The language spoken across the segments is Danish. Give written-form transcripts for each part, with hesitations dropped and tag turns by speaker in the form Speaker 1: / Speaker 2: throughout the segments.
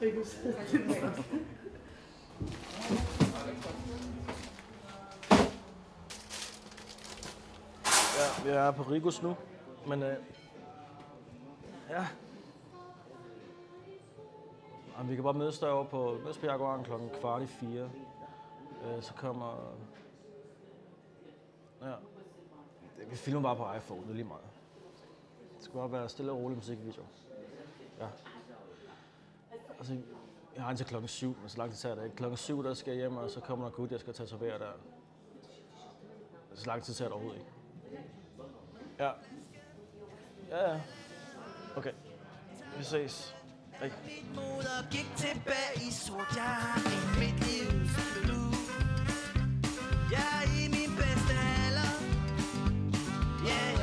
Speaker 1: Rigus.
Speaker 2: Ja, vi er på Rigus nu, men ja. Og vi kan bare mødes derovre på Jaguaren klokken 3:15. Så kommer... Ja. Vi filmer bare på iPhone, det er lige meget. Det skal bare være stille og rolig musikvideo. Ja. Altså, jeg har indtil klokken 7, men så lang tid tager det ikke. Klokken 7, der skal jeg hjem, og så kommer der gut, jeg skal tatovere der. Så lang tid tager det overhovedet ikke. Ja. Ja. Okay. Vi ses. Hej.
Speaker 3: Mit moder gik tilbage i sort. Jeg har mit livs blues. Jeg er i min bedste alder. Yeah.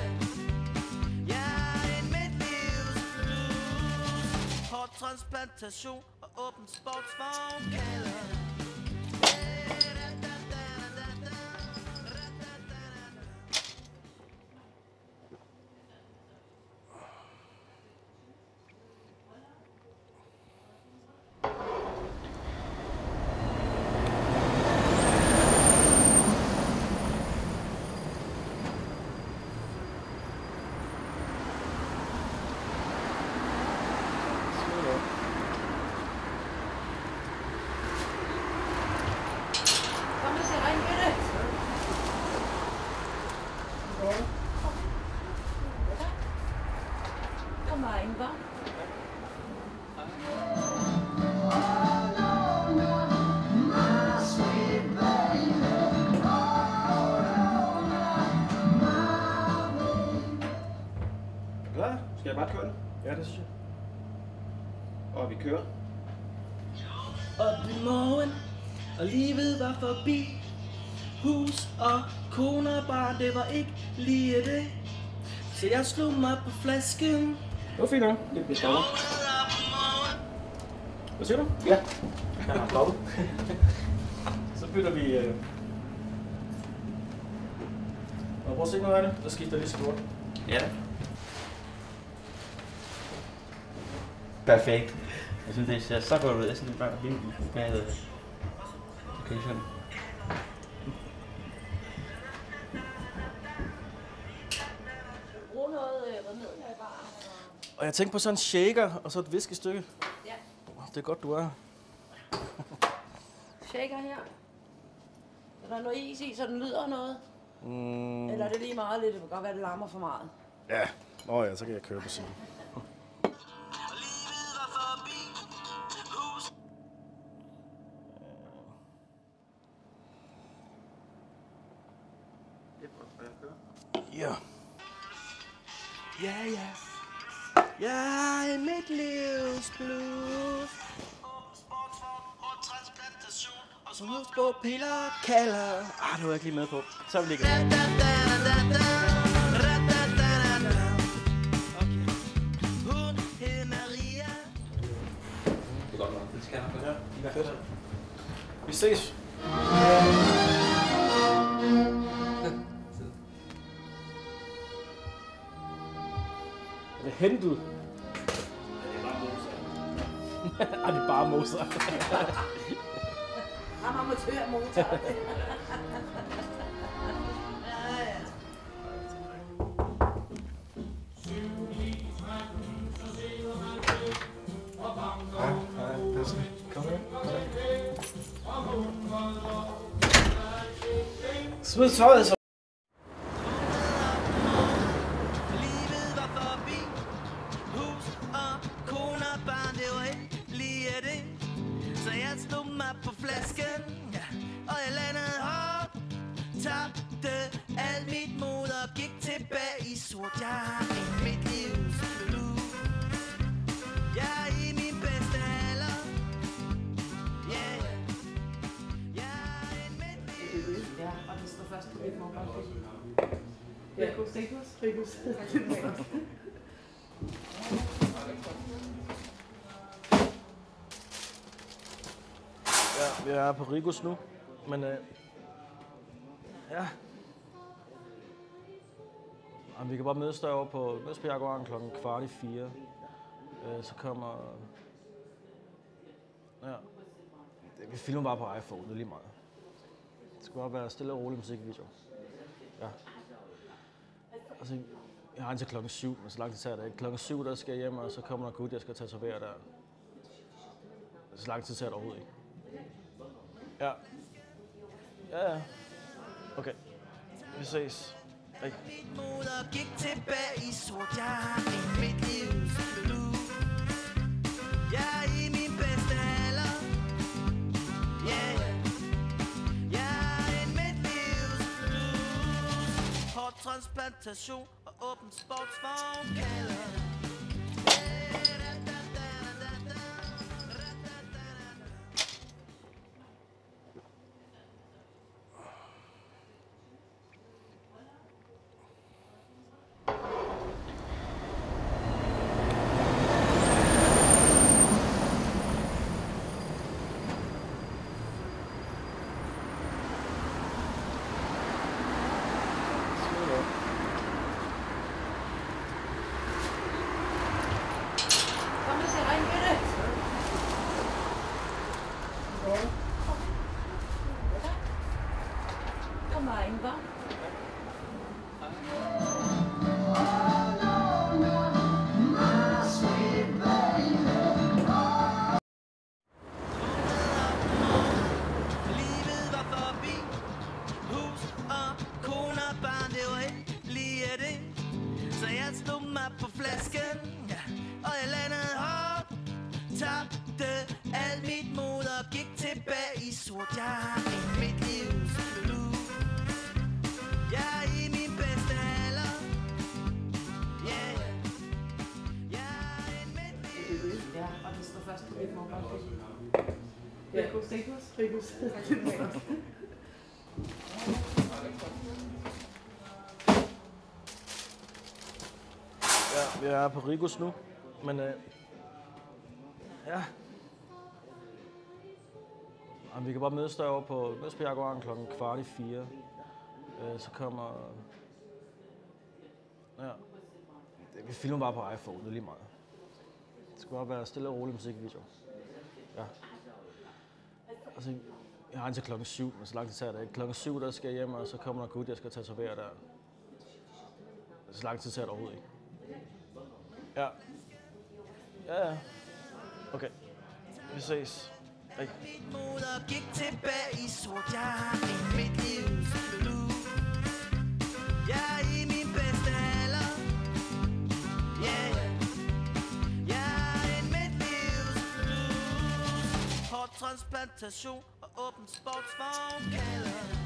Speaker 3: Jeg er mit livs blues. Hårtransplantation og åben sportsvogn kalder.
Speaker 4: Skal jeg bare køre den?
Speaker 2: Ja, det synes jeg.
Speaker 4: Og vi kører.
Speaker 3: Op i morgen, og livet var forbi. Hus og kone og barn, det var ikke lige det. Så jeg slog mig på flasken.
Speaker 4: Det var fint nok. Det bliver stoppet. Hvad siger du? Ja. Jeg har stoppet. Så bytter vi... Og prøv at se noget af det. Der skifter lige skjort. Ja.
Speaker 5: Perfekt. Jeg synes, det ser så godt ud. Jeg synes, det er bare vildt med location.
Speaker 1: Brug noget remedie i baren.
Speaker 2: Og jeg tænkte på sådan en shaker og så et whiskystykke.
Speaker 1: Ja.
Speaker 2: Det er godt, du er.
Speaker 1: Shaker her. Er der noget is i, så den lyder noget? Eller er det lige meget lidt? Det kan godt være, det larmer for meget.
Speaker 2: Ja. Nå ja, så kan jeg køre på siden. Ja.
Speaker 3: Ja, ja. Jeg er mit livs blues. Og så husk på piller kalder.
Speaker 2: Det var jeg ikke lige med på. Så er vi lige
Speaker 3: Okay. Hun hed Maria.
Speaker 4: Det er godt nok. Det skal jeg nok.
Speaker 2: Ja, fedt. Vi ses. Er det hentet? Er det bare moser?
Speaker 1: Han amatørmotor.
Speaker 2: Kom her. Smid tøjet så.
Speaker 3: Livet var forbi. Hus og kone og barn, det var ikke lige det. Så jeg stod mig på flasken, ja, og jeg landede hårdt. Tabte alt mit mod og gik tilbage i sort. Jeg har mit livs blues. Jeg er i min bedste alder. Yeah. Jeg er mit livs.
Speaker 1: Ja, og det står først på dit mobile. Rigus.
Speaker 2: Ja, vi er på Rigus nu, men ja. Og vi kan bare mødes derovre på Jaguaren klokken 3:15. Så kommer... Ja. Vi filmer bare på iPhone, det er lige meget. Det skal bare være stille og rolig musikvideo. Ja. Altså, jeg har indtil klokken 7, men så lang tid tager det ikke. Klokken 7, der skal jeg hjem, og så kommer der gut, jeg skal tatovere der. Så lang tid tager det overhovedet ikke. Ja. Ja. Okay. Vi ses. Hej.
Speaker 3: Mit moder gik tilbage i sort. Jeg har en mit livs blues. Jeg er i min bedste alder. Yeah. Jeg er en mit livs blues. Hårtransplantation og åben sportsvogn kalder.
Speaker 1: Kom og se regnbøtte. Kom rein, hva'?
Speaker 3: Livet var forbi. Hus og kone og barn, det var ikke lige det. Så jeg stod mig på flasken, ja, og jeg landede hårdt. Tabte alt mit mod og gik tilbage i sort. Jeg har en mit livs blues. Jeg er i min bedste alder. Yeah. Jeg er en mit livs.
Speaker 6: Ja, og det står først på mit mobile. Rikus.
Speaker 2: Ja, vi er på Rigus nu, men ja. Jamen, vi kan bare mødes derovre på Jaguaren klokken 3:15. Så kommer... Ja. Vi filmer bare på iPhone, det er lige meget. Det skal bare være stille og rolig musikvideo. Ja. Altså, jeg har indtil klokken 7, men så lang tid tager det ikke. Klokken 7, der skal jeg hjem, og så kommer der gut, jeg skal tatovere der. Så lang tid tager det overhovedet ikke. Ja. Ja. Okay. Vi ses. Hej.
Speaker 3: Mit moder gik tilbage i sort. Jeg har en mit livs blues. Jeg er i min bedste alder. Yeah. Jeg er en mit livs blues. Hårtransplantation og åben sportsvogn kalder.